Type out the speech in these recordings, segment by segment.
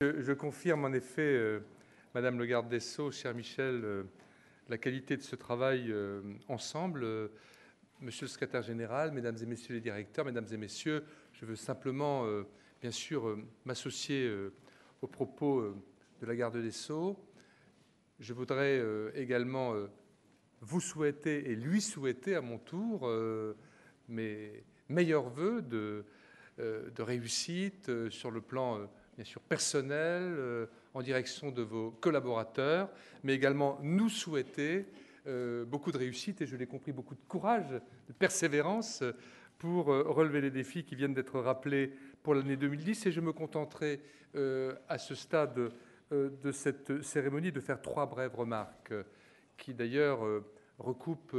Je confirme en effet, Madame le garde des Sceaux, cher Michel, la qualité de ce travail ensemble. Monsieur le secrétaire général, Mesdames et Messieurs les directeurs, Mesdames et Messieurs, je veux simplement, bien sûr, m'associer aux propos de la garde des Sceaux. Je voudrais également vous souhaiter et lui souhaiter à mon tour mes meilleurs voeux de réussite sur le plan bien sûr personnel, en direction de vos collaborateurs, mais également nous souhaiter beaucoup de réussite et, je l'ai compris, beaucoup de courage, de persévérance pour relever les défis qui viennent d'être rappelés pour l'année 2010. Et je me contenterai à ce stade de cette cérémonie de faire 3 brèves remarques qui d'ailleurs recoupent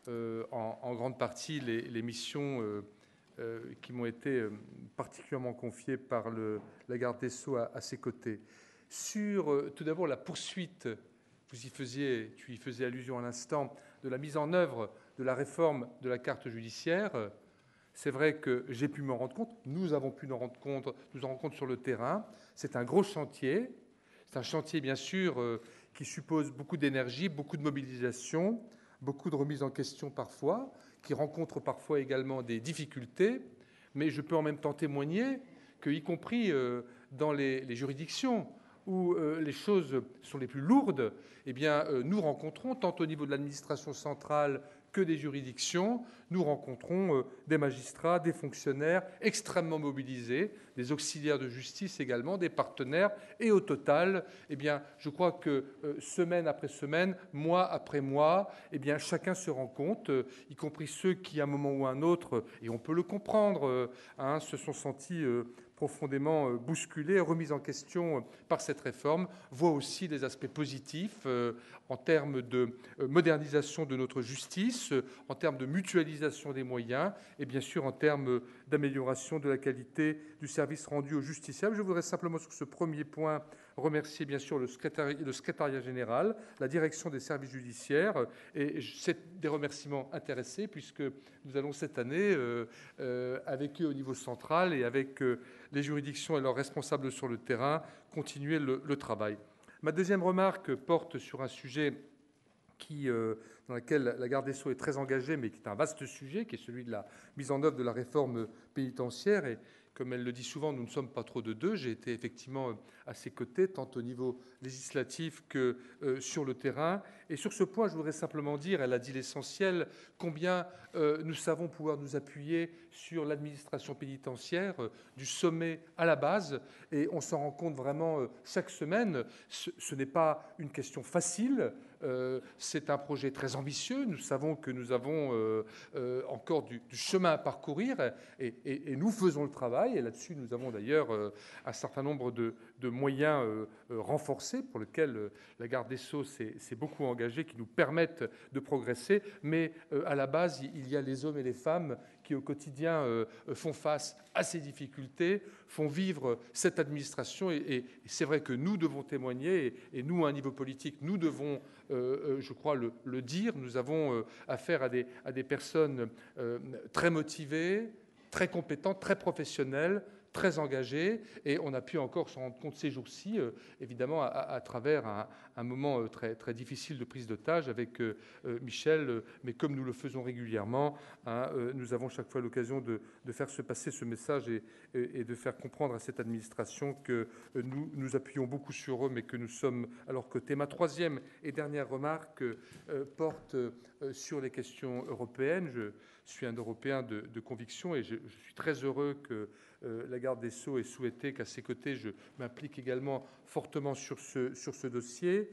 en grande partie les missions qui m'ont été particulièrement confiées par la garde des Sceaux à ses côtés. Sur tout d'abord la poursuite, tu y faisais allusion à l'instant, de la mise en œuvre de la réforme de la carte judiciaire. C'est vrai que j'ai pu m'en rendre compte, nous avons pu nous en rendre compte sur le terrain. C'est un gros chantier. C'est un chantier, bien sûr, qui suppose beaucoup d'énergie, beaucoup de mobilisation, beaucoup de remise en question parfois, qui rencontre parfois également des difficultés. Mais je peux en même temps témoigner que, y compris dans les juridictions où les choses sont les plus lourdes, eh bien, nous rencontrons, tant au niveau de l'administration centrale que des juridictions, nous rencontrons des magistrats, des fonctionnaires extrêmement mobilisés, des auxiliaires de justice également, des partenaires. Et au total, eh bien, je crois que semaine après semaine, mois après mois, eh bien, chacun se rend compte, y compris ceux qui, à un moment ou à un autre, et on peut le comprendre, se sont sentis profondément bousculés, remis en question par cette réforme, voient aussi des aspects positifs en termes de modernisation de notre justice, en termes de mutualisation des moyens et bien sûr en termes d'amélioration de la qualité du service rendu aux justiciables. Je voudrais simplement sur ce premier point remercier bien sûr le secrétariat général, la direction des services judiciaires, et c'est des remerciements intéressés puisque nous allons cette année, avec eux au niveau central et avec les juridictions et leurs responsables sur le terrain, continuer le travail. Ma deuxième remarque porte sur un sujet dans lequel la garde des Sceaux est très engagée, mais qui est un vaste sujet, qui est celui de la mise en œuvre de la réforme pénitentiaire. Et comme elle le dit souvent, nous ne sommes pas trop de deux. J'ai été effectivement à ses côtés, tant au niveau législatif que sur le terrain. Et sur ce point, je voudrais simplement dire, elle a dit l'essentiel, combien nous savons pouvoir nous appuyer sur l'administration pénitentiaire, du sommet à la base. Et on s'en rend compte vraiment chaque semaine. Ce n'est pas une question facile. C'est un projet très ambitieux. Nous savons que nous avons encore du chemin à parcourir et nous faisons le travail. Et là-dessus, nous avons d'ailleurs un certain nombre de moyens renforcés pour lesquels la garde des Sceaux s'est beaucoup engagée, qui nous permettent de progresser. Mais à la base, il y a les hommes et les femmes qui, au quotidien, font face à ces difficultés, font vivre cette administration. Et c'est vrai que nous devons témoigner, et nous, à un niveau politique, nous devons, je crois, le dire. Nous avons affaire à des personnes très motivées, très compétentes, très professionnelles, très engagées, et on a pu encore s'en rendre compte ces jours-ci, évidemment, à travers un moment très, très difficile de prise d'otage avec Michel, mais comme nous le faisons régulièrement, nous avons chaque fois l'occasion de faire se passer ce message et de faire comprendre à cette administration que nous appuyons beaucoup sur eux, mais que nous sommes à leur côté. Ma troisième et dernière remarque porte sur les questions européennes. Je suis un Européen de conviction et je suis très heureux que la garde des Sceaux ait souhaité qu'à ses côtés, je m'implique également fortement sur ce dossier.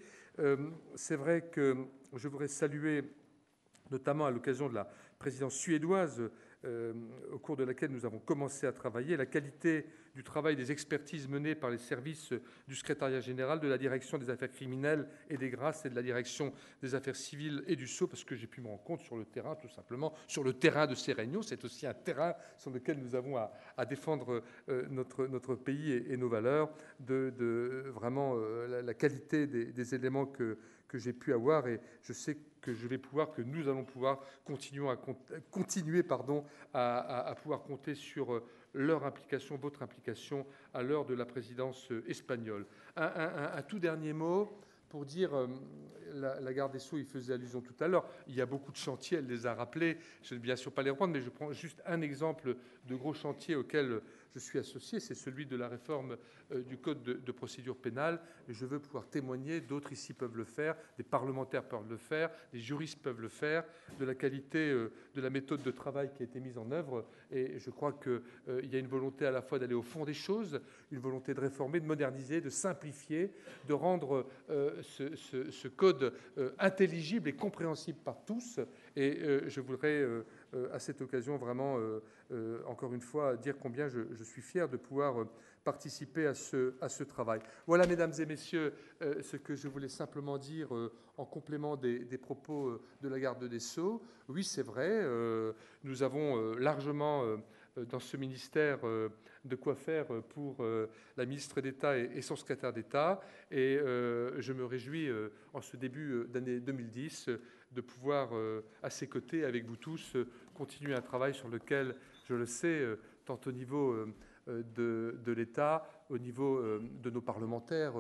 C'est vrai que je voudrais saluer, notamment à l'occasion de la présidence suédoise, au cours de laquelle nous avons commencé à travailler, la qualité du travail des expertises menées par les services du secrétariat général, de la direction des affaires criminelles et des grâces et de la direction des affaires civiles et du Sceau, parce que j'ai pu me rendre compte sur le terrain, tout simplement, sur le terrain de ces réunions. C'est aussi un terrain sur lequel nous avons à défendre notre pays et nos valeurs, vraiment la qualité des éléments que j'ai pu avoir. Et je sais que nous allons pouvoir continuer à pouvoir compter sur leur implication, votre implication à l'heure de la présidence espagnole. Un tout dernier mot pour dire, la garde des Sceaux y faisait allusion tout à l'heure, il y a beaucoup de chantiers, elle les a rappelés, je ne vais bien sûr pas les reprendre, mais je prends juste un exemple de gros chantier auquel je suis associé, c'est celui de la réforme du Code de procédure pénale, et je veux pouvoir témoigner, d'autres ici peuvent le faire, des parlementaires peuvent le faire, des juristes peuvent le faire, de la qualité de la méthode de travail qui a été mise en œuvre, et je crois qu'il y a une volonté à la fois d'aller au fond des choses, une volonté de réformer, de moderniser, de simplifier, de rendre ce code intelligible et compréhensible par tous. Et je voudrais, à cette occasion, vraiment, encore une fois, dire combien je suis fier de pouvoir participer à ce travail. Voilà, mesdames et messieurs, ce que je voulais simplement dire en complément des propos de la garde des Sceaux. Oui, c'est vrai, nous avons largement dans ce ministère de quoi faire pour la ministre d'État et son secrétaire d'État. Et je me réjouis, en ce début d'année 2010, de pouvoir, à ses côtés, avec vous tous, continuer un travail sur lequel, je le sais, tant au niveau de l'État, au niveau de nos parlementaires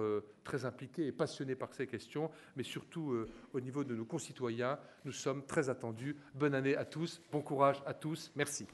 très impliqués et passionnés par ces questions, mais surtout au niveau de nos concitoyens, nous sommes très attendus. Bonne année à tous, bon courage à tous, merci.